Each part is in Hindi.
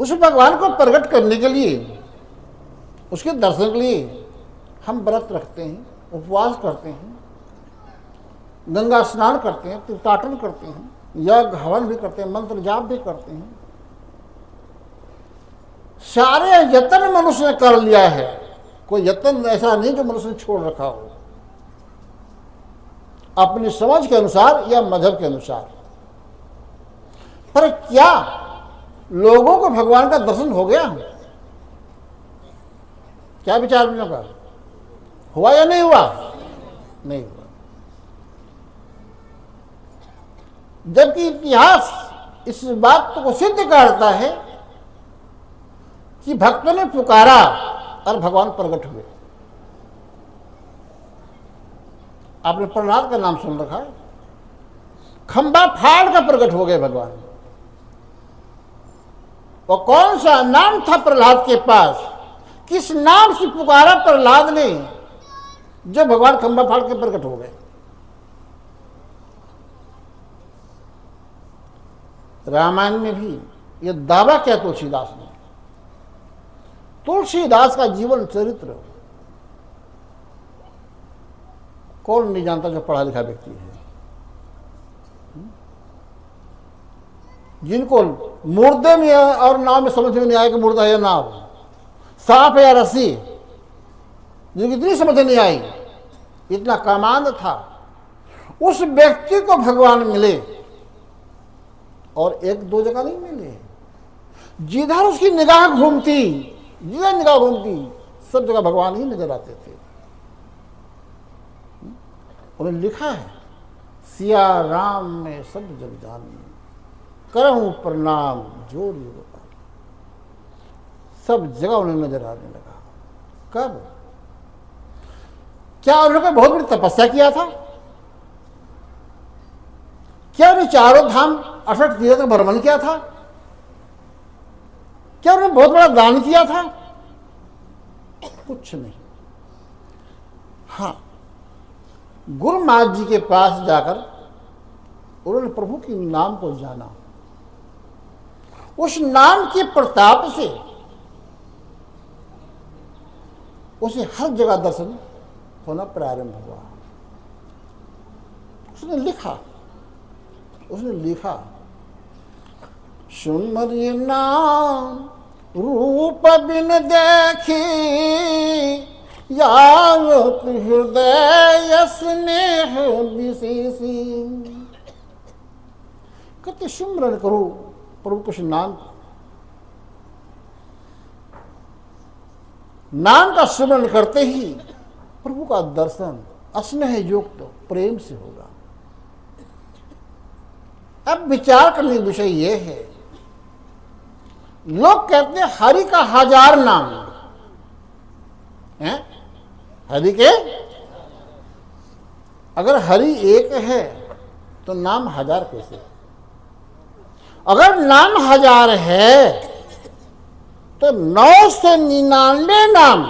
उस भगवान को प्रकट करने के लिए, उसके दर्शन के लिए हम व्रत रखते हैं, उपवास करते हैं, गंगा स्नान करते हैं, तीर्थाटन करते हैं, यज्ञ हवन भी करते हैं, मंत्र जाप भी करते हैं। सारे यत्न मनुष्य ने कर लिया है, कोई यत्न ऐसा नहीं जो मनुष्य ने छोड़ रखा हो, अपनी समझ के अनुसार या मजहब के अनुसार। पर क्या लोगों को भगवान का दर्शन हो गया? क्या विचार इन लोगों का? हुआ या नहीं हुआ? नहीं हुआ। जबकि इतिहास इस बात को सिद्ध करता है कि भक्तों ने पुकारा और भगवान प्रकट हुए। आपने प्रहलाद का नाम सुन रखा है, खंबा फाड़ कर प्रकट हो गए भगवान। और कौन सा नाम था प्रहलाद के पास? किस नाम से पुकारा प्रहलाद ने जो भगवान खंबा फाड़ के प्रकट हो गए? रामायण में भी यह दावा किया तुलसीदास ने। तुलसीदास का जीवन चरित्र कौन नहीं जानता जो पढ़ा लिखा व्यक्ति है, जिनको मुर्दे में और नाव में समझ में नहीं आया कि मुर्दा है या नाव, सांप या रस्सी, जिनकी इतनी समझ नहीं आई, इतना कामांध था, उस व्यक्ति को भगवान मिले। और एक दो जगह नहीं मिले, जिधर उसकी निगाह घूमती, जिधर निगाह घूमती सब जगह भगवान ही नजर आते थे। उन्होंने लिखा है, सिया राम में सब जग जानी, करऊं प्रणाम जोर गोपाल। सब जगह उन्हें नजर आने लगा। कब? क्या उन्होंने बहुत बड़ी तपस्या किया था? क्या उन्हें चारों धाम 68 तीर्थ का भ्रमण किया था? क्या उन्होंने बहुत बड़ा दान किया था? कुछ नहीं। हाँ, गुरु महाराज जी के पास जाकर उन्होंने प्रभु के नाम को जाना। उस नाम के प्रताप से उसे हर जगह दर्शन होना प्रारंभ हुआ। उसने लिखा, सुमरि नाम रूप बिन देखी, यावत हृदय स्नेह विशेषी। कहते सुमरन करो प्रभु कुछ नाम का स्मरण करते ही प्रभु का दर्शन स्नेह युक्त प्रेम से होगा। अब विचार करने का विषय यह है, लोग कहते हैं हरि का 1000 नाम है। हरि के अगर हरि एक है तो नाम 1000 कैसे? अगर नाम 1000 है तो 999 नाम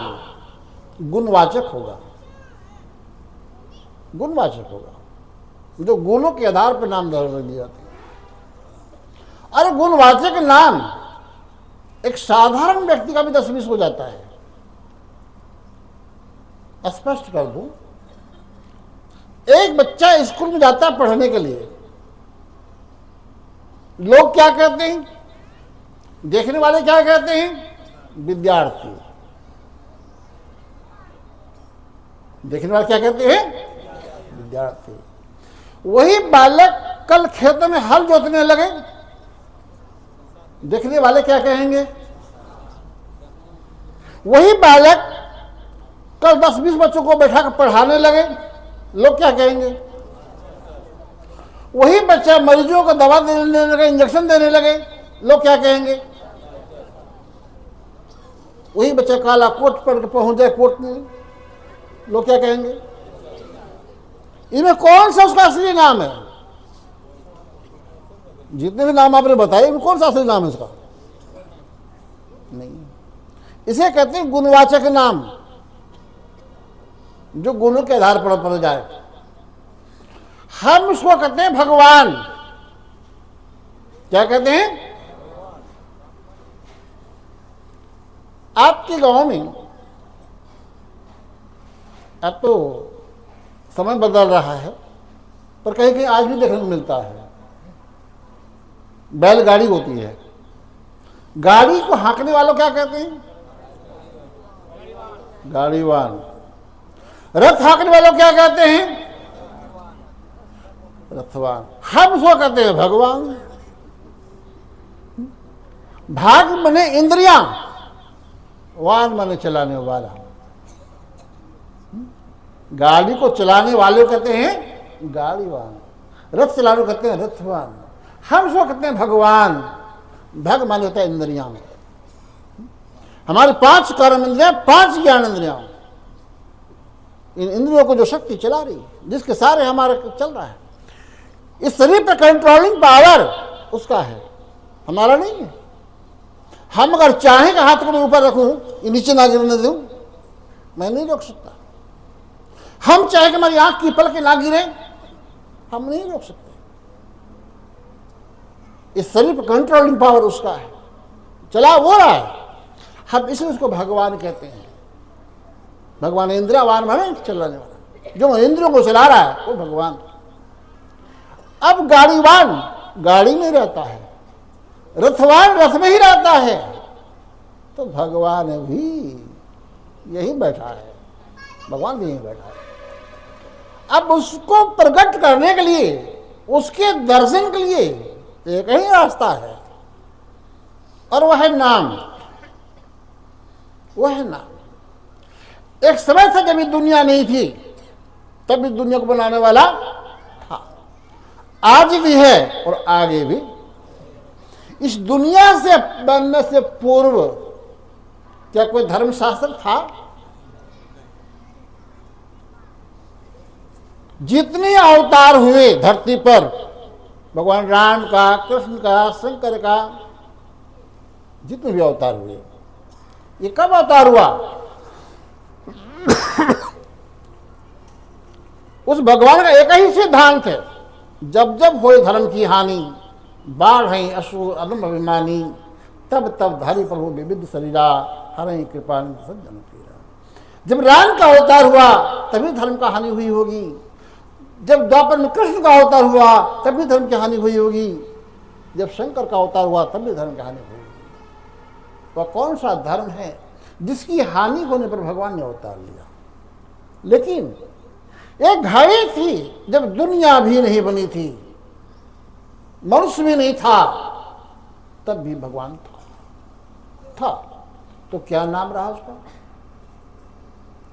गुणवाचक होगा। गुणवाचक होगा, जो गुणों के आधार पर नाम धर दिए जाते हैं। अरे गुणवाचक नाम एक साधारण व्यक्ति का भी 10-20 हो जाता है। स्पष्ट कर दूं, एक बच्चा स्कूल में जाता है पढ़ने के लिए, लोग क्या कहते हैं? देखने वाले क्या कहते हैं? विद्यार्थी। देखने वाले क्या कहते हैं? विद्यार्थी। वही बालक कल खेत में हल जोतने लगे, देखने वाले क्या कहेंगे? वही बालक कल 10-20 बच्चों को बैठा कर पढ़ाने लगे, लोग क्या कहेंगे? वही बच्चा मरीजों को दवा देने लगे, इंजेक्शन देने लगे, लोग क्या कहेंगे? वही बच्चा काला कोट पहन के पहुंच जाए कोर्ट में, लोग क्या कहेंगे? इनमें कौन सा उसका असली नाम है? जितने भी नाम आपने बताए, इनमें कौन सा असली नाम है उसका? नहीं। इसे कहते हैं गुणवाचक नाम, जो गुणों के आधार पर पड़ जाए। हम उसको कहते हैं भगवान। क्या कहते हैं? आपके गांव में अब तो समय बदल रहा है, पर कहीं कहीं आज भी देखने को मिलता है, बैलगाड़ी होती है। गाड़ी को हाँकने वालों क्या कहते हैं? गाड़ीवान। रथ हाँकने वालों क्या कहते हैं? रथवान। हम उसको कहते हैं भगवान। भाग मने इंद्रियां, वान मने चलाने वाला। गाड़ी को चलाने वाले कहते हैं गाड़ीवान, रथ चलाने कहते हैं रथवान। हम उसको कहते हैं भगवान। भग माने होता है इंद्रियां। हमारी 5 कर्म इंद्रियां, 5 ज्ञान इंद्रियां, इन इंद्रियों को जो शक्ति चला रही, जिसके सारे हमारे चल रहा है, इस शरीर पर कंट्रोलिंग पावर उसका है, हमारा नहीं है। हम अगर चाहें कि हाथ को मैं ऊपर रखूं, ये नीचे ना गिरने दूं, मैं नहीं रोक सकता। हम चाहे कि हमारी आंख की पलकें ना गिरे, हम नहीं रोक सकते। इस शरीर पर कंट्रोलिंग पावर उसका है, चला वो रहा है। हम इसलिए उसको भगवान कहते हैं। भगवान इंद्रियावान माने चलाने वाला, जो इंद्रियों को चला रहा है वो भगवान। अब गाड़ीवान गाड़ी में रहता है, रथवान रथ में ही रहता है, तो भगवान भी यही बैठा है, भगवान भी यही बैठा है। अब उसको प्रकट करने के लिए, उसके दर्शन के लिए एक ही रास्ता है, और वह है नाम। वह है नाम। एक समय था जब ये दुनिया नहीं थी, तब इस दुनिया को बनाने वाला था, आज भी है और आगे भी। इस दुनिया से बनने से पूर्व क्या कोई धर्मशास्त्र था? जितने अवतार हुए धरती पर, भगवान राम का, कृष्ण का, शंकर का, जितने भी अवतार हुए, ये कब अवतार हुआ? उस भगवान का एक ही सिद्धांत है, जब जब होए धर्म की हानि, बाढ़ है असुर अदम अभिमानी, तब तब धारी प्रभु विविध शरीरा, हरे कृपा सज्जन पीरा। जब राम का अवतार हुआ तभी धर्म का हानि हुई होगी, जब द्वापर में कृष्ण का अवतार हुआ तभी धर्म की हानि हुई होगी, जब शंकर का अवतार हुआ तभी धर्म की हानि हुई होगी। वह कौन सा धर्म है जिसकी हानि होने पर भगवान ने अवतार लिया? लेकिन एक घड़ी थी जब दुनिया भी नहीं बनी थी, मनुष्य भी नहीं था, तब भी भगवान था। तो क्या नाम रहा उसका?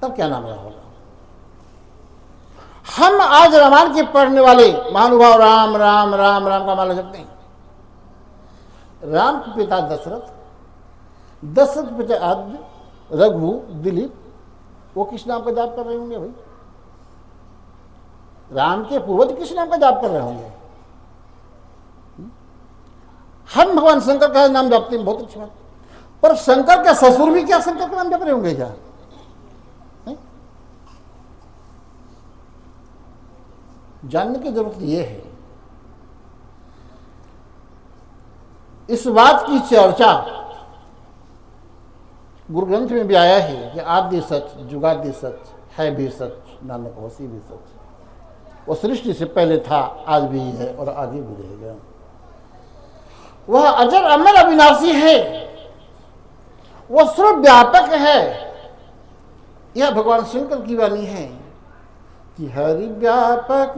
तब क्या नाम रहा होगा? हम आज रामायण के पढ़ने वाले महानुभाव राम राम राम राम का माला जपते हैं। राम के पिता दशरथ, दशरथ के पिता आद्य, रघु, दिलीप, वो किस नाम का जाप कर रहे होंगे भाई? राम के पूर्वज किस नाम का जाप कर रहे होंगे? हम भगवान शंकर का नाम जपते हैं, बहुत अच्छी बात, पर शंकर के ससुर भी क्या शंकर का नाम जप रहे होंगे क्या? जानने की जरूरत यह है, इस बात की चर्चा गुरु ग्रंथ में भी आया है कि आदि सच, जुगादि सच, है भी सच, नानक होसी भी सच। वो सृष्टि से पहले था, आज भी है और आगे भी रहेगा। वह अजर अमर अविनाशी है, वह सर्वव्यापक है। यह भगवान शंकर की वाणी है कि हरि व्यापक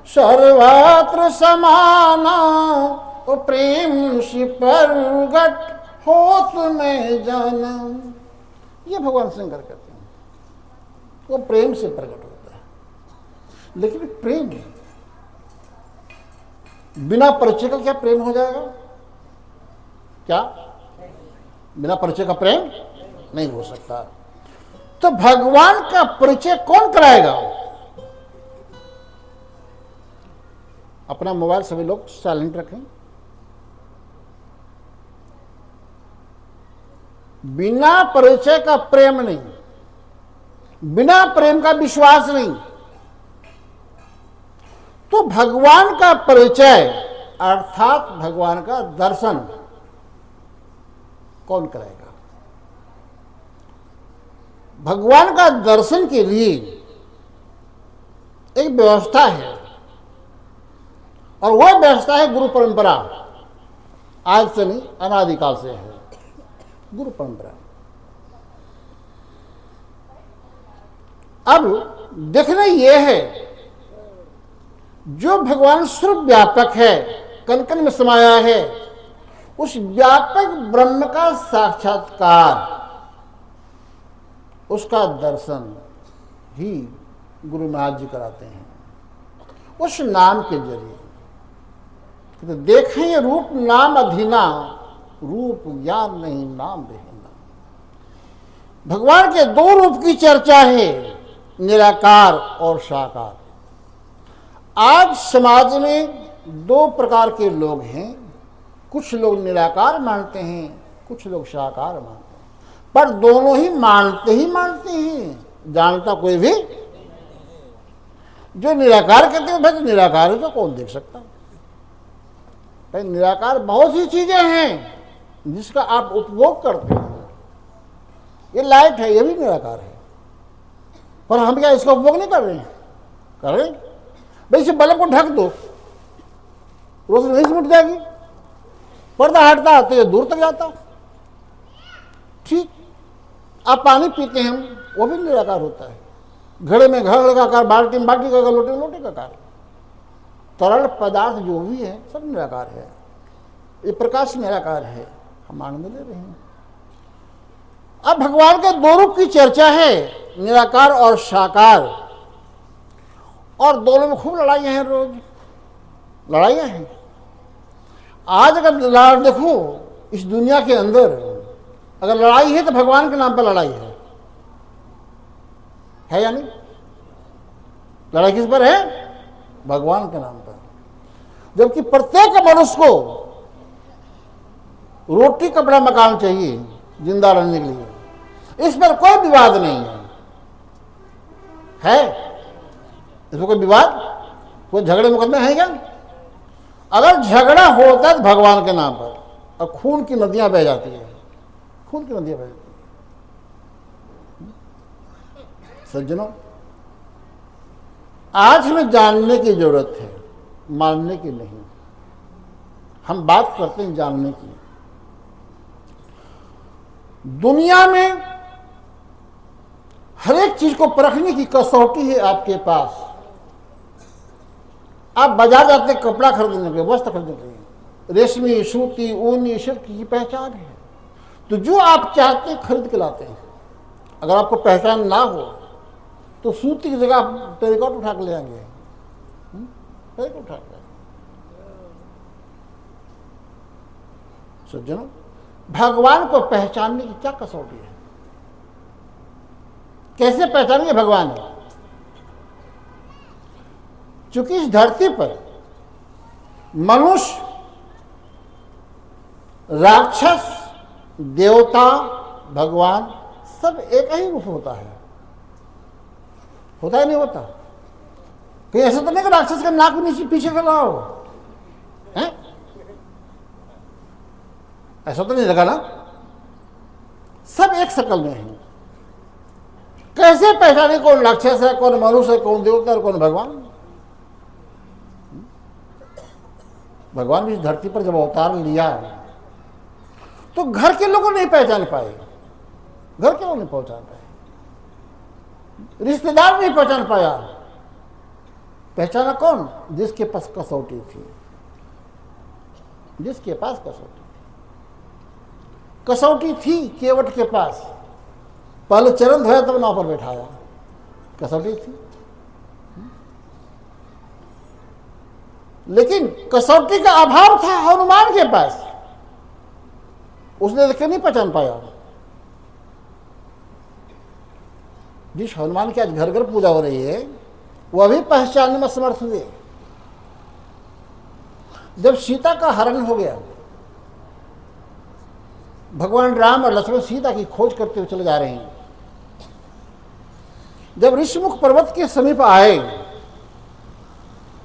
सर्वत्र समाना, ओ प्रेम से प्रगट होत में जाना। ये भगवान शंकर कहते हैं, वो प्रेम से प्रकट होता है। लेकिन प्रेम बिना परिचय का क्या प्रेम हो जाएगा? क्या बिना परिचय का प्रेम नहीं हो सकता? तो भगवान का परिचय कौन कराएगा? अपना मोबाइल सभी लोग साइलेंट रखें। बिना परिचय का प्रेम नहीं, बिना प्रेम का विश्वास नहीं। तो भगवान का परिचय अर्थात भगवान का दर्शन कौन कराएगा? भगवान का दर्शन के लिए एक व्यवस्था है, और वह व्यवस्था है गुरु परंपरा। आज से नहीं, अनादिकाल से है गुरु परंपरा। अब देखना यह है, जो भगवान सर्व व्यापक है, कण कण में समाया है, उस व्यापक ब्रह्म का साक्षात्कार, उसका दर्शन ही गुरु महाराज जी कराते हैं उस नाम के जरिए। तो देखें ये रूप नाम अधीना, रूप ज्ञान नहीं नाम बेहिना। भगवान के दो रूप की चर्चा है, निराकार और साकार। आज समाज में दो प्रकार के लोग हैं, कुछ लोग निराकार मानते हैं, कुछ लोग साकार मानते हैं, पर दोनों ही मानते हैं, जानता कोई भी। जो निराकार कहते हैं भाई तो निराकार है, तो कौन देख सकता? भाई निराकार बहुत सी चीजें हैं जिसका आप उपभोग करते हैं। ये लाइट है, ये भी निराकार है, पर हम क्या इसका उपभोग नहीं कर रहे हैं? कर रहे हैं। भाई इसे बल्ब को ढक दो, रोशनी वहीं से मिट जाएगी। पर्दा हटता तो ये दूर तक जाता। ठीक, आप पानी पीते हैं, वो भी निराकार होता है। घड़े में घड़े का आकार, बाल्टी में बाल्टी का आकार, लोटे में लोटे का आकार। तरल पदार्थ जो भी है सब निराकार है। ये प्रकाश निराकार है, हम आनंद ले रहे हैं। अब भगवान के दो रूप की चर्चा है, निराकार और साकार, और दोनों में खूब लड़ाइयां हैं, रोज लड़ाइयां हैं। आज अगर देखो इस दुनिया के अंदर अगर लड़ाई है तो भगवान के नाम पर लड़ाई है या नहीं? लड़ाई किस पर है? भगवान के नाम पर। जबकि प्रत्येक मनुष्य को रोटी कपड़ा मकान चाहिए जिंदा रहने के लिए, इस पर कोई विवाद नहीं है। इसमें कोई विवाद, कोई झगड़े मुकदमे हैं क्या? अगर झगड़ा होता है तो भगवान के नाम पर, और खून की नदियां बह जाती है, खून की नदियां बह जाती है। सज्जनों, आज हमें जानने की जरूरत है, मानने की नहीं। हम बात करते हैं जानने की। दुनिया में हर एक चीज को परखने की कसौटी है आपके पास। आप बाजार जाते हैं कपड़ा खरीदने के लिए, वस्त्र खरीदने के लिए, रेशमी, सूती, ऊनी, सिल्क की पहचान है। तो जो आप चाहते हैं खरीद के लाते हैं। अगर आपको पहचान ना हो तो सूती की जगह आप टेरिकॉट उठा के ले आएंगे, टेरिकॉट उठा के। सज्जनों, भगवान को पहचानने की क्या कसौटी है? कैसे पहचानेंगे भगवान? चूंकि इस धरती पर मनुष्य, राक्षस, देवता, भगवान सब एक ही रूप होता है नहीं होता? कहीं ऐसा तो नहीं कि राक्षस का नाक नीचे पीछे कर रहा हो, हैं? ऐसा तो नहीं लगा ना? सब एक शक्ल में है। कैसे पहचाने कौन राक्षस है, कौन मनुष्य है, कौन देवता है, कौन भगवान? भगवान भी इस धरती पर जब अवतार लिया तो घर के लोगों नहीं पहचान पाए, घर के लोग नहीं पहचान पाए, रिश्तेदार नहीं पहचान पाया। पहचाना कौन? जिसके पास कसौटी थी, जिसके पास कसौटी थी केवट के पास। पहले चरण धोया तब नाव पर बैठाया, कसौटी थी। लेकिन कसौटी का अभाव था हनुमान के पास, उसने देखे नहीं पहचान पाया। जिस हनुमान की आज घर घर पूजा हो रही है वह भी पहचानने में समर्थ हुए। जब सीता का हरण हो गया, भगवान राम और लक्ष्मण सीता की खोज करते हुए चले जा रहे हैं। जब ऋषिमुख पर्वत के समीप आए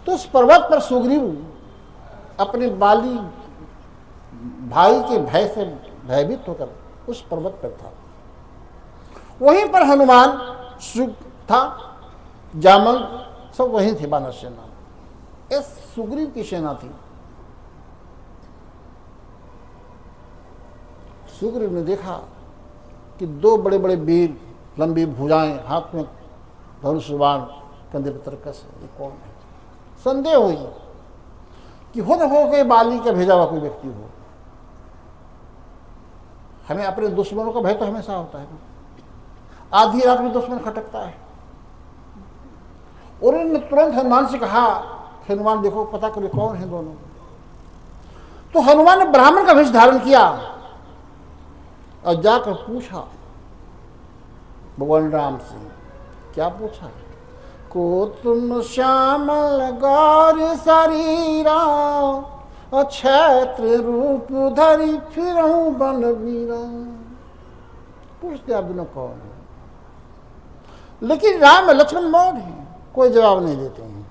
तो उस पर्वत पर सुग्रीव अपने बाली भाई के भय से भयभीत होकर उस पर्वत पर था। वहीं पर हनुमान सुग था, जामल सब वहीं थे, वानर सेना। इस सुग्रीव की सेना थी। सुग्रीव ने देखा कि दो बड़े बड़े वीर, लंबी भुजाएं, हाथ में धनुष बाण, कंधे पर तरकस, ये कौन है? संदेह हुई कि हो न हो के बाली का भेजा हुआ कोई व्यक्ति हो। हमें अपने दुश्मनों का भय तो हमेशा होता है, आधी रात में दुश्मन खटकता है। और उन्होंने तुरंत हनुमान से कहा, हनुमान देखो पता करो कौन है दोनों। तो हनुमान ने ब्राह्मण का वेश धारण किया और जाकर पूछा भगवान राम से। क्या पूछा? को तुम श्यामल गौर शरीरा, क्षेत्र रूप धरि फिरऊं बन वीरा। पूछते आप दोनों कौन है? लेकिन राम लक्ष्मण मौन है, कोई जवाब नहीं देते हैं।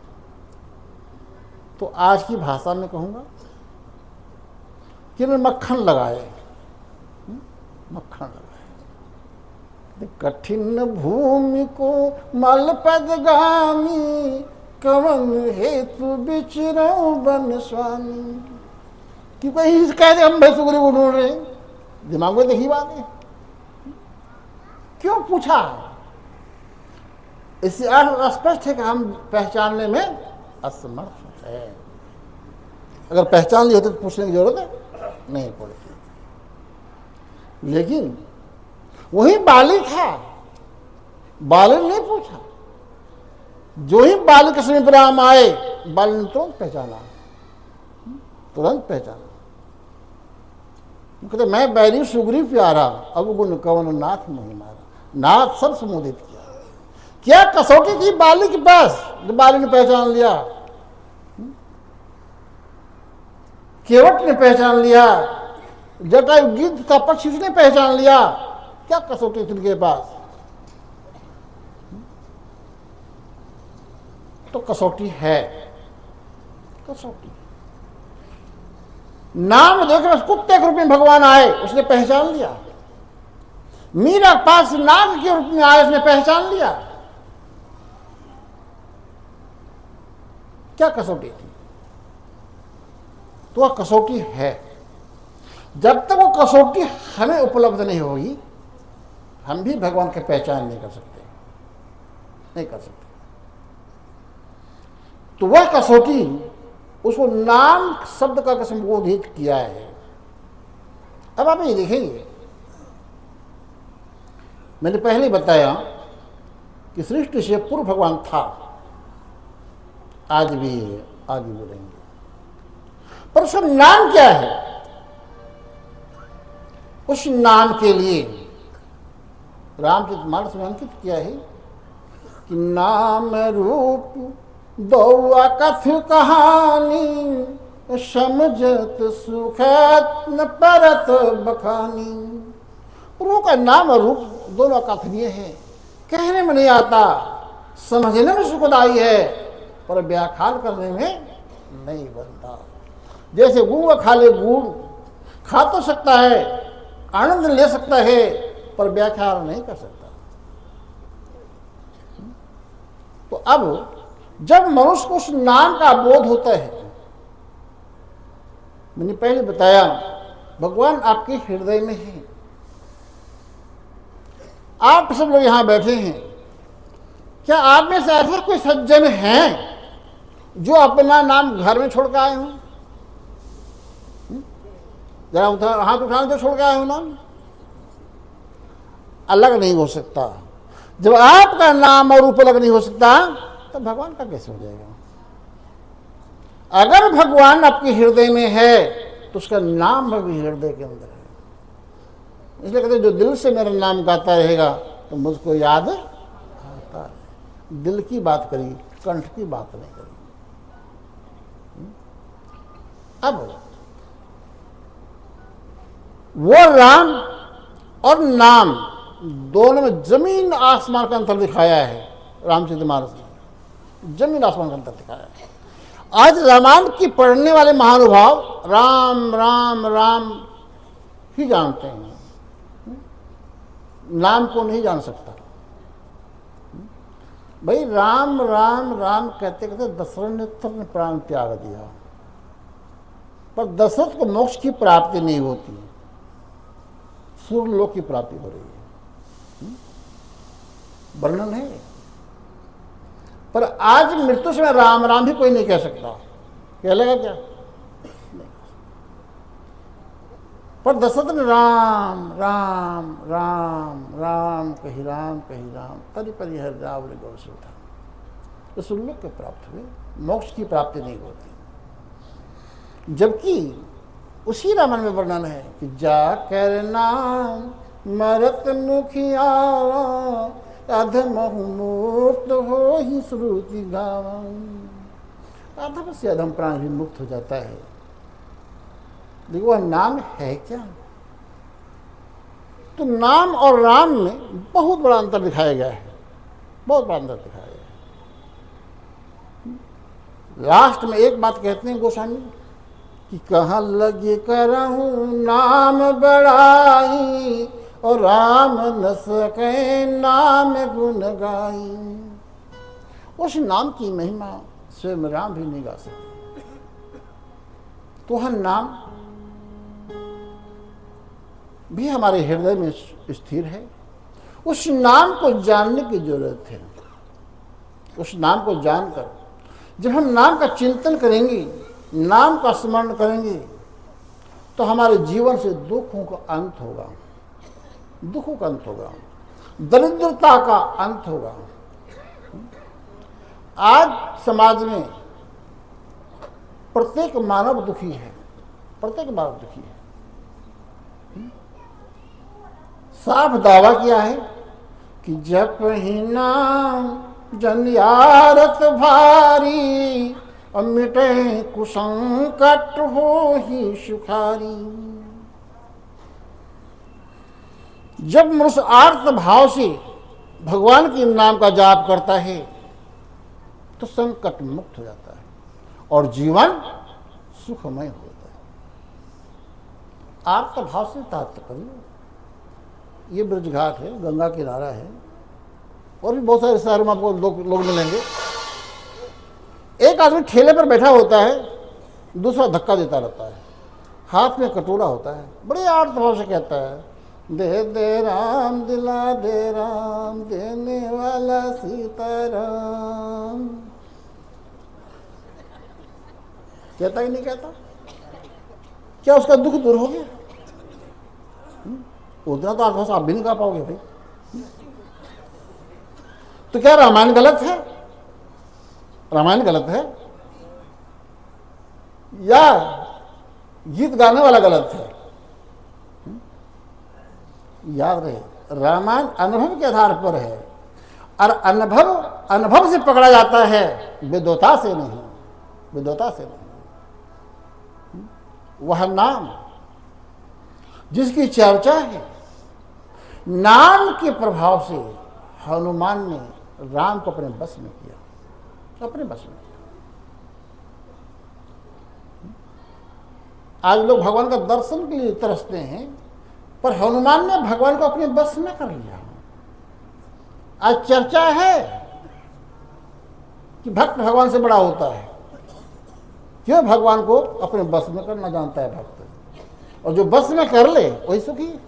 तो आज की भाषा में कहूंगा कि मैं मक्खन लगाए, मक्खन लगाए। कठिन भूमि को मल पदगामी, कवन हेतु बिचरऊं बन स्वामी। क्यों कहीं कह दे हम भाई सुग्रीव को ढूंढ रहे हैं, दिमाग में देखी बात है। क्यों पूछा? इससे स्पष्ट है कि हम पहचानने में असमर्थ है। अगर पहचान ली होती तो पूछने की जरूरत नहीं पड़ती। लेकिन वही बाली था, बाली ने नहीं पूछा। जो ही बाली के समीप राम आए, बाली ने तुरंत पहचाना, तुरंत पहचाना। कहते मैं बैरी सुग्रीव प्यारा, अब गुण कवन नाथ मोहि मारा। नाथ सब संबोधित किया। क्या कसौटी थी बाली के पास जो बाली ने पहचान लिया? केवट ने पहचान लिया, जटायु गिद्ध का पक्ष उसने पहचान लिया। क्या कसौटी थी उनके पास? तो कसौटी है, कसौटी। नाम देखे बस कुत्ते के रूप में भगवान आए, उसने पहचान लिया। मीरा पास नाग के रूप में आए, उसने पहचान लिया। क्या कसौटी थी? तो वह कसौटी है। जब तक वो कसौटी हमें उपलब्ध नहीं होगी, हम भी भगवान की पहचान नहीं कर सकते, नहीं कर सकते। तो वह कसौटी, उसको नाम शब्द का संबोधित किया है। अब आप ये देखेंगे, मैंने पहले बताया कि सृष्टि से पूर्व भगवान था, आज भी है, आज भी रहेंगे। पर उसका नाम क्या है? उस नाम के लिए रामचरितमानस में अंकित किया है कि नाम रूप दो कथु कहानी, समझत सुखत न परत बखानी। प्रभु का नाम और रूप दोनों कथनीय है, कहने में नहीं आता, समझने में सुखदायी है, पर व्याख्यान करने में नहीं बनता। जैसे गुड़ खा ले, गुड़ खा तो सकता है, आनंद ले सकता है, पर व्याख्यान नहीं कर सकता। तो अब जब मनुष्य को उस नाम का बोध होता है, मैंने पहले बताया भगवान आपके हृदय में है। आप सब लोग यहां बैठे हैं, क्या आप में से ऐसा कोई सज्जन है जो अपना नाम घर में छोड़ के आए हों? जरा हाथ उठाने जो छोड़ के आए हो नाम, अलग नहीं हो सकता। जब आपका नाम और रूप अलग नहीं हो सकता, तो भगवान का कैसे हो जाएगा? अगर भगवान आपके हृदय में है तो उसका नाम भी हृदय के अंदर है। इसलिए कहते जो दिल से मेरा नाम गाता रहेगा तो मुझको याद आता है। दिल की बात करी, कंठ की बात नहीं करी। अब वो राम और नाम दोनों में जमीन आसमान का अंतर दिखाया है। रामचरितमानस में जमीन आसमान का अंतर दिखाया है। आज रामायण की पढ़ने वाले महानुभाव राम राम राम ही जानते हैं, नाम को नहीं जान सकता। भाई राम राम राम कहते कहते दशरथ ने प्राण त्याग दिया, पर दशरथ को मोक्ष की प्राप्ति नहीं होती, सूर्यलोक की प्राप्ति हो रही है। वर्णन है। पर आज मृत्यु समय राम राम भी कोई नहीं कह सकता, कह लेगा क्या? पर दशरथ ने राम राम राम राम कही राम परि परि हर रावण गौर से उठा, तो सूर्यलोक के प्राप्त हुए, मोक्ष की प्राप्ति नहीं होती। जबकि उसी रामायण में वर्णन है कि जा कर नाम मरत मुखिया अधम मुक्त हो ही श्रुति गावन। अधम से अधम प्राण भी मुक्त हो जाता है। देखो वह नाम है क्या? तो नाम और राम में बहुत बड़ा अंतर दिखाया गया है, बहुत बड़ा अंतर दिखाया गया है। लास्ट में एक बात कहते हैं गोस्वामी कि कहाँ लगे करहूं नाम बड़ाई और राम न सके नाम गुण गाई। उस नाम की महिमा स्वयं राम भी नहीं गा सकते। तो वह नाम भी हमारे हृदय में स्थिर है। उस नाम को जानने की जरूरत है। उस नाम को जानकर जब हम नाम का चिंतन करेंगे, नाम का स्मरण करेंगे, तो हमारे जीवन से दुखों का अंत होगा, दुखों का अंत होगा, दरिद्रता का अंत होगा। आज समाज में प्रत्येक मानव दुखी है, प्रत्येक मानव दुखी है। साफ दावा किया है कि जप ही नाम जनियारत भारी और मिटे कुसंकट हो ही सुखारी। जब मनुष्य आर्त भाव से भगवान के नाम का जाप करता है तो संकट मुक्त हो जाता है और जीवन सुखमय होता है। आर्त भाव से तात्पर्य ये ब्रज घाट है, गंगा किनारा है, और भी बहुत सारे शहरों में आपको लोग मिलेंगे। एक आदमी ठेले पर बैठा होता है, दूसरा धक्का देता रहता है, हाथ में कटोरा होता है, बड़े आर्त भाव से कहता है दे दे राम दिला दे राम देने वाला सीताराम। कहता ही नहीं कहता? क्या उसका दुख दूर हो गया? उतना तो आत्मा आप भी नहीं गा पाओगे भाई। तो क्या रामायण गलत है? रामायण गलत है या गीत गाने वाला गलत है? याद रहे रामायण अनुभव के आधार पर है, और अनुभव से पकड़ा जाता है, विद्वता से नहीं, विद्वता से नहीं। वह नाम जिसकी चर्चा है, नाम के प्रभाव से हनुमान ने राम को अपने बस में किया, अपने बस में किया। आज लोग भगवान का दर्शन के लिए तरसते हैं, पर हनुमान ने भगवान को अपने बस में कर लिया। आज चर्चा है कि भक्त भगवान से बड़ा होता है। क्यों? भगवान को अपने बस में करना जानता है भक्त, और जो बस में कर ले वही सुखी है।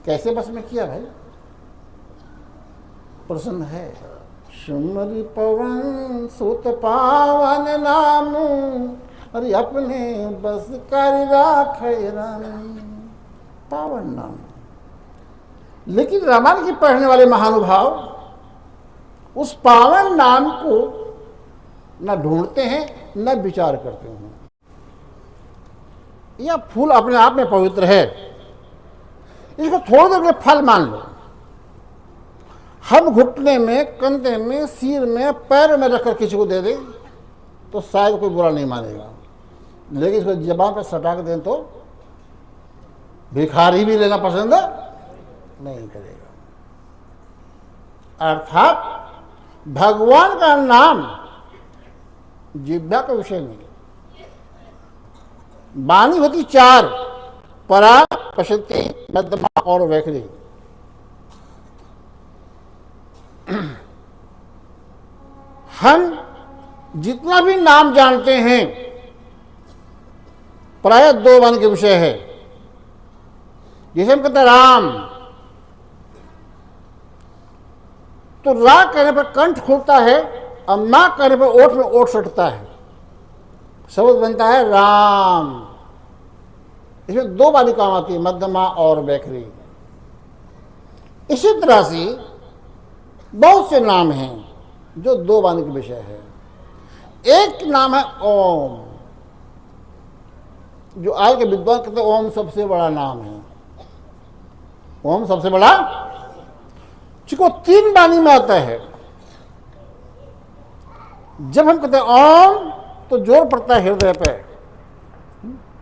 कैसे बस में किया भाई? प्रसन्न है सुमरि पवन सुत पावन नाम, अरे अपने बस कर राखे राम। पावन नाम। लेकिन रामायण की पढ़ने वाले महानुभाव उस पावन नाम को न ढूंढते हैं न विचार करते हैं। यह फूल अपने आप में पवित्र है, इसको थोड़ी देर के लिए फल मान लो। हम घुटने में, कंधे में, सिर में, पैर में रखकर किसी को दे दें तो शायद कोई बुरा नहीं मानेगा, लेकिन इसको जबान पर सटा के दें तो भिखारी भी लेना पसंद नहीं करेगा। अर्थात भगवान का नाम जिह्वा का विषय नहीं। वाणी होती चार, परा, पशंती मध्यमा और वैखरी। हम जितना भी नाम जानते हैं प्राय दो वर्ण के विषय है। जैसे हम कहते हैं राम, तो रा कहने पर कंठ खुलता है और मां कहने पर ओठ में ओठ सटता है, शब्द बनता है राम। इसमें दो बारी काम आती है, मध्यमा और वैखरी। इसी तरह से बहुत से नाम हैं जो दो वाणी के विषय है। एक नाम है ओम, जो आज के विद्वान कहते हैं ओम सबसे बड़ा नाम है। ओम सबसे बड़ा, चिको तीन वाणी में आता है। जब हम कहते हैं ओम तो जोर पड़ता है हृदय पे,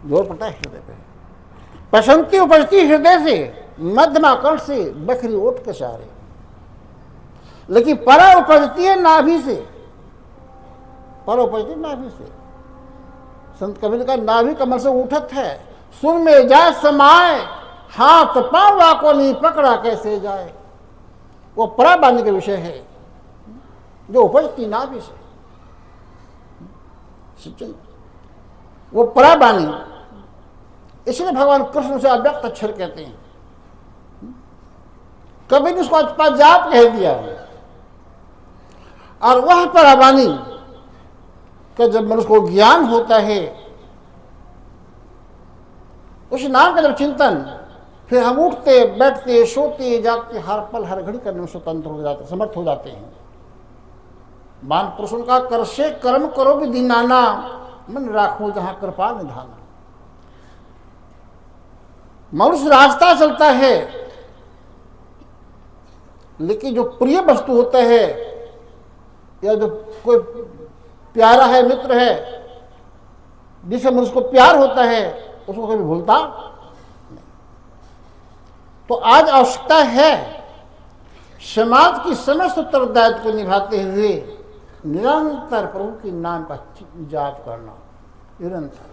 जोर पड़ता है हृदय पे। पशंती उपजती हृदय से, मध्यमा कंठ से, बखरी ओठ के सहारे। लेकिन परा उपजती है नाभि से, पर उपजती नाभि से। संत कबीर का नाभि कमल से उठत है, सुन में जाए समाए, हाथ पांव को नहीं पकड़ा कैसे जाए। वो परा वाणी के विषय है जो उपजती नाभि से। वो परा वाणी, इसलिए भगवान कृष्ण से अव्यक्त अक्षर कहते हैं। कभी ने उसको पजाप कह दिया। और वह परा वाणी का जब मनुष्य को ज्ञान होता है, उस नाम का जब चिंतन, फिर हम उठते बैठते सोते जागते हर पल हर घड़ी करने में स्वतंत्र हो जाते, समर्थ हो जाते हैं। मान पुरुषों का कर से कर्म करो भी दीनाना, मन राखो जहां कृपा निधाना। मनुष्य रास्ता चलता है, लेकिन जो प्रिय वस्तु होता है या जो कोई प्यारा है, मित्र है, जिसे मनुष्य को प्यार होता है, उसको कभी भूलता नहीं। तो आज आवश्यकता है समाज की समस्त उत्तरदायित्व को निभाते हुए निरंतर प्रभु के नाम का जाप करना, निरंतर।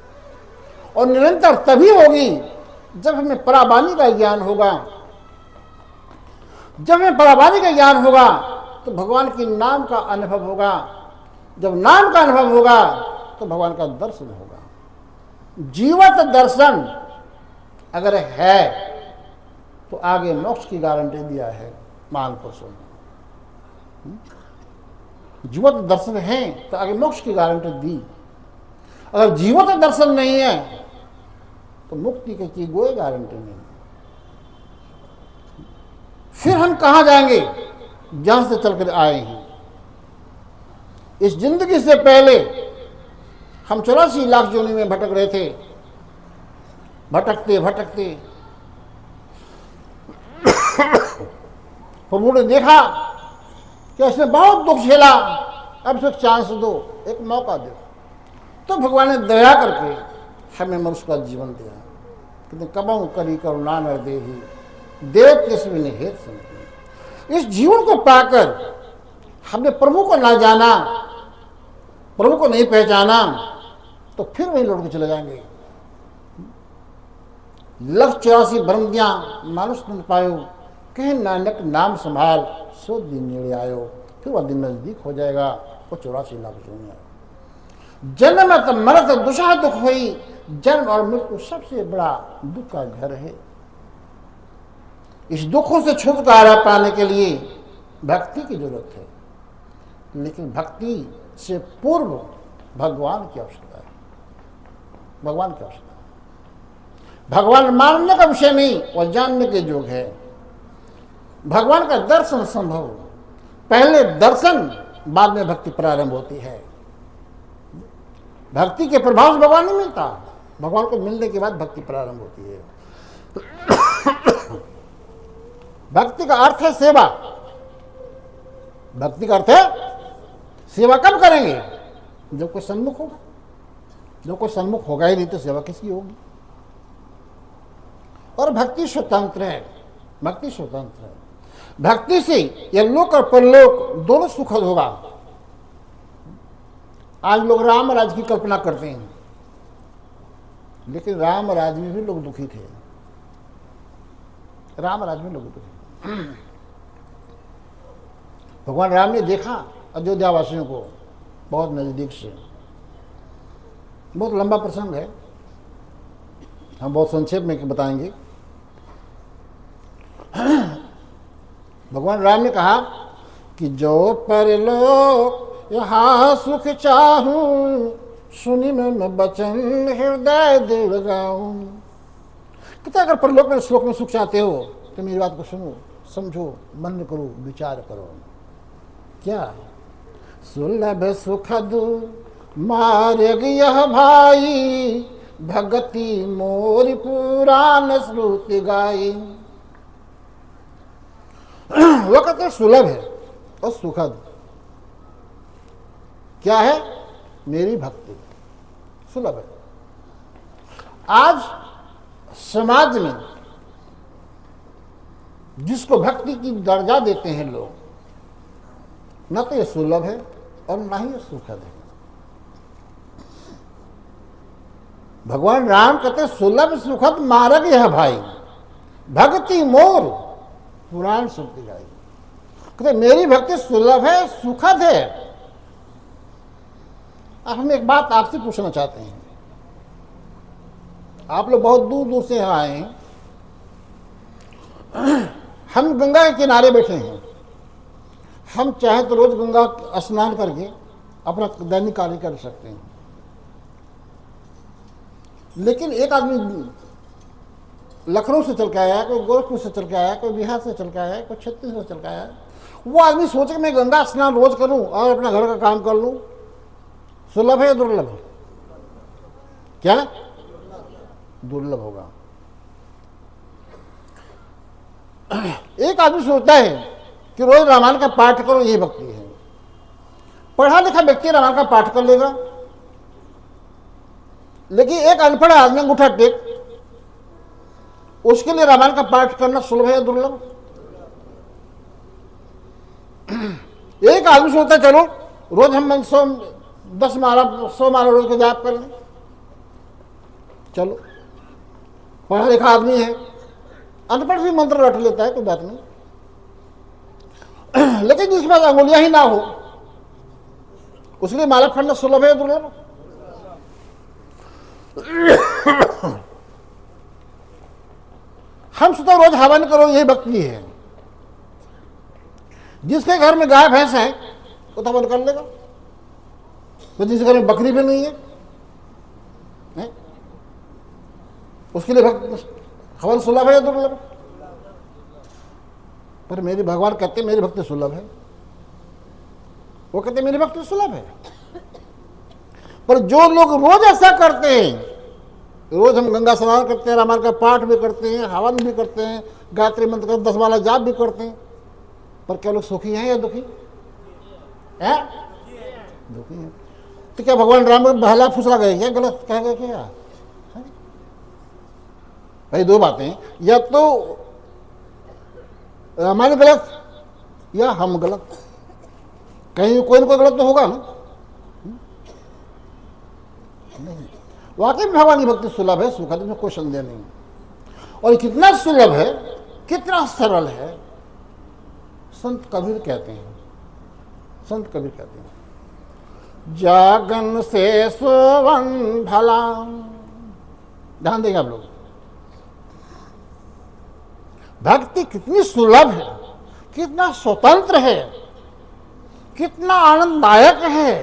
और निरंतर तभी होगी जब हमें परावाणी का ज्ञान होगा। जब हमें परावाणी का ज्ञान होगा तो भगवान के नाम का अनुभव होगा। जब नाम का अनुभव होगा तो भगवान का दर्शन होगा। जीवत दर्शन अगर है तो आगे मोक्ष की गारंटी दिया है महापुरुषों ने। जीवत दर्शन है तो आगे मोक्ष की गारंटी दी। अगर जीवत दर्शन नहीं है तो मुक्ति की कोई गारंटी नहीं। फिर हम कहां जाएंगे जहां से चलकर आए हैं। इस जिंदगी से पहले हम 84 लाख योनि में भटक रहे थे। भटकते भटकते प्रभु ने देखा कि इसने बहुत दुख झेला, अब से चांस दो, एक मौका दो। तो भगवान ने दया करके हमें मनुष्य का जीवन दिया। कितने कबहू करी करुणा न देहि, देव किसमें ने हेत समझी। इस जीवन को पाकर हमने प्रभु को ना जाना, प्रभु को नहीं पहचाना, तो फिर वही लौट के चले जाएंगे। 184 भ्रमदियां मानुष न पायो, कहे नानक नाम संभाल, सो दिन नेड़े आयो। फिर वह दिन नजदीक हो जाएगा। वो 84 लाख योनियां। जन्म मरत दुषा दुख हुई, जन्म और मृत्यु सबसे बड़ा दुख का घर है। इस दुखों से छुटकारा पाने के लिए भक्ति की जरूरत है, लेकिन भक्ति से पूर्व भगवान की आवश्यकता है। भगवान की आवश्यकता है। भगवान मानने का विषय नहीं, वह जानने के योग है। भगवान का दर्शन संभव, पहले दर्शन बाद में भक्ति प्रारंभ होती है। भक्ति के प्रभाव से भगवान नहीं मिलता, भगवान को मिलने के बाद भक्ति प्रारंभ होती है। भक्ति का अर्थ है सेवा। भक्ति का अर्थ है सेवा। कब करेंगे? जब कोई सन्मुख होगा। जब कोई सन्मुख होगा ही नहीं तो सेवा किसकी होगी? और भक्ति स्वतंत्र है। भक्ति स्वतंत्र है। भक्ति से यह लोक और परलोक दोनों सुखद होगा। आज लोग राम राज्य की कल्पना करते हैं, लेकिन राम राज्य में भी लोग दुखी थे। राम राज्य में लोग उतरे। भगवान राम ने देखा अयोध्या वासियों को बहुत नजदीक से। बहुत लंबा प्रसंग है, हम बहुत संक्षेप में बताएंगे। भगवान राम ने कहा कि जो परलोक यहाँ सुख चाहूं, सुनी मैं बचन हृदय दृढ़ गाऊं। कहते अगर परलोक में श्लोक में सुख चाहते हो तो मेरी बात को सुनो, समझो, मन करो, विचार करो। क्या? सुलभ सुखद मार्ग यह भाई, भगति मोर पुराण श्रुति गाई। वो कहते सुलभ है और सुखद। क्या है? मेरी भक्ति सुलभ है। आज समाज में जिसको भक्ति की दर्जा देते हैं लोग, न तो ये सुलभ है और न ही ये सुखद है। भगवान राम कहते सुलभ सुखद मार्ग यह भाई, भक्ति मोर पुराण श्रुति गाई। कहते मेरी भक्ति सुलभ है, सुखद है। अब हम एक बात आपसे पूछना चाहते हैं। आप लोग बहुत दूर दूर से आए हैं, हम गंगा के किनारे बैठे हैं। हम चाहे तो रोज गंगा स्नान करके अपना दैनिक कार्य कर सकते हैं, लेकिन एक आदमी लखनऊ से चल के आया, कोई गोरखपुर से चल के आया, कोई बिहार से चल के आया, कोई छत्तीसगढ़ से चल के आया। वो आदमी सोचे कि मैं गंगा स्नान रोज करूं और अपना घर का काम कर लूं। सुलभ है या दुर्लभ है? क्या? दुर्लभ होगा। एक आदमी सोचता है कि रोज रामायण का पाठ करो, ये भक्ति है। पढ़ा लिखा व्यक्ति रामायण का पाठ कर लेगा, लेकिन एक अनपढ़ आदमी अंगूठा टेक, उसके लिए रामायण का पाठ करना सुलभ है या दुर्लभ? एक आदमी सोचता है चलो रोज हम 100 माला रोज का जाप कर लें। चलो, पढ़ा लिखा आदमी है, अनपढ़ भी मंत्र रट लेता है, कोई बात नहीं। लेकिन जिसके पास अंगुलियां ही ना हो, उसके लिए माला पढ़ना सुलभ है या दुर्लभ? हम सोचते रोज हवन करो, यही भक्ति है। जिसके घर में गाय भैंस है वो तो हवन कर लेगा, तो जिसके घर में बकरी भी नहीं है, उसके लिए हवन सुलभ है या दुर्लभ? पर मेरे भगवान कहते मेरी भक्ति सुलभ है। वो कहते मेरी भक्ति सुलभ है। पर जो लोग रोज ऐसा करते हैं, रोज हम गंगा स्नान करते हैं, रामायण का पाठ भी करते हैं, हवन भी करते हैं, गायत्री मंत्र का 10 माला जाप भी करते हैं, पर क्या लोग सुखी हैं या दुखी है? दुखी है। तो क्या भगवान राम बहला फुसला गए क्या? गलत कह गए क्या? भाई दो बातें, या तो रामायण गलत या हम गलत। कहीं कोई ना कोई गलत तो होगा ना। नहीं, वाकई में भगवान की भक्ति सुलभ है, सुखद है, कोई संदेह नहीं। और कितना सुलभ है, कितना सरल है। संत कबीर कहते हैं, संत कबीर कहते हैं, जागन से सोवन भला। ध्यान देंगे आप लोग, भक्ति कितनी सुलभ है, कितना स्वतंत्र है, कितना आनंददायक है।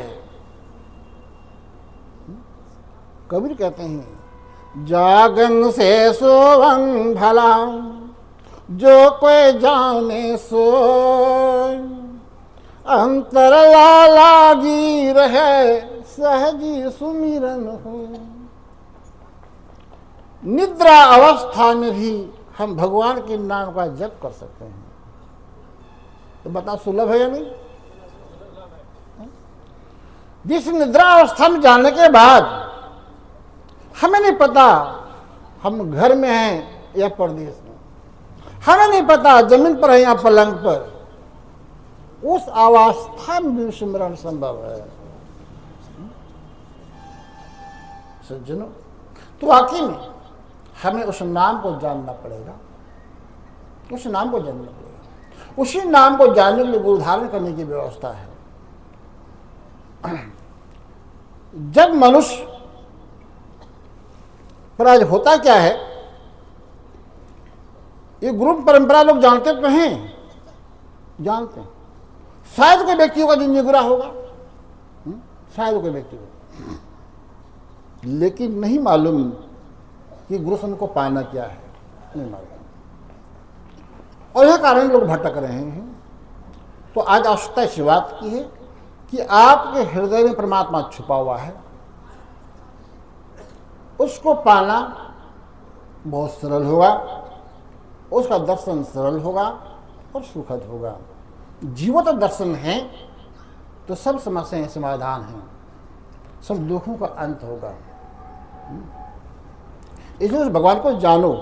कबीर कहते हैं जागन से सोवन भला, जो कोई जाने सो, अंतर लागी रहे सहजी सुमिरन हो। निद्रा अवस्था में भी हम भगवान के नाम का जप कर सकते हैं। तो बताओ सुलभ है या नहीं? जिस निद्रा अवस्था में जाने के बाद हमें नहीं पता हम घर में हैं या परदेश में, हमें नहीं पता जमीन पर है या पलंग पर, उस अवस्था में भी सिमरन संभव है। सज्जनों, तो वाकई में हमें उस नाम को जानना पड़ेगा। उस नाम को जानना पड़ेगा। उसी नाम को जानने के लिए गुरु धारण करने की व्यवस्था है। जब मनुष्य पर आज होता क्या है, ये गुरु परंपरा लोग जानते तो हैं, जानते हैं। शायद कोई व्यक्ति होगा जो निगुरा होगा, शायद कोई व्यक्ति होगा, लेकिन नहीं मालूम कि गुरु सन को पाना क्या है, नहीं मालूम। और यह कारण लोग भटक रहे हैं। तो आज आवश्यकता इस बात की है कि आपके हृदय में परमात्मा छुपा हुआ है, उसको पाना बहुत सरल होगा, उसका दर्शन सरल होगा और सुखद होगा। जीवत दर्शन है तो सब समस्याएं समाधान हैं, सब दुखों का अंत होगा। इसलिए उस भगवान को जानो,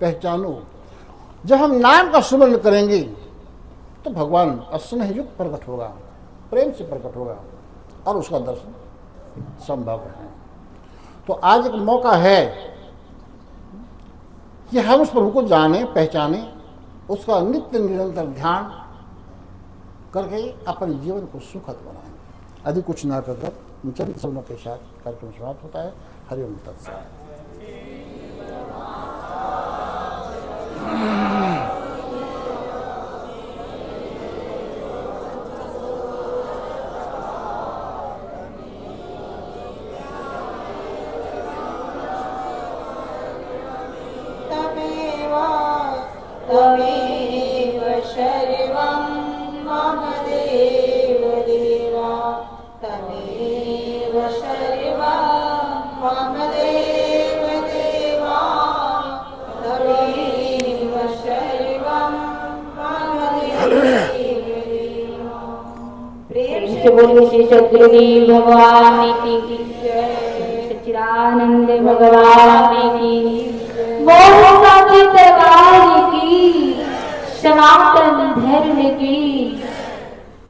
पहचानो। जब हम नाम का सुमरण करेंगे तो भगवान स्नेह युक्त प्रकट होगा, प्रेम से प्रकट होगा और उसका दर्शन संभव है। तो आज एक मौका है कि हम उस प्रभु को जाने, पहचाने, उसका नित्य निरंतर ध्यान करके अपने जीवन को सुखद बनाएं। अधिक कुछ ना कर चंद शब्दों के साथ कार्यक्रम समाप्त होता है। हरिओम तत्सत। तमेव शर्वं मम देव देवा, तमेव शर्वं मम देव देवा, तमेव शर्वं मम देव देवा। प्रेम से बोलिए श्री सद्गुरुदेव भगवान की जय, सच्चिदानंद भगवान की बोलो दरबार की, सनातन धर्म की।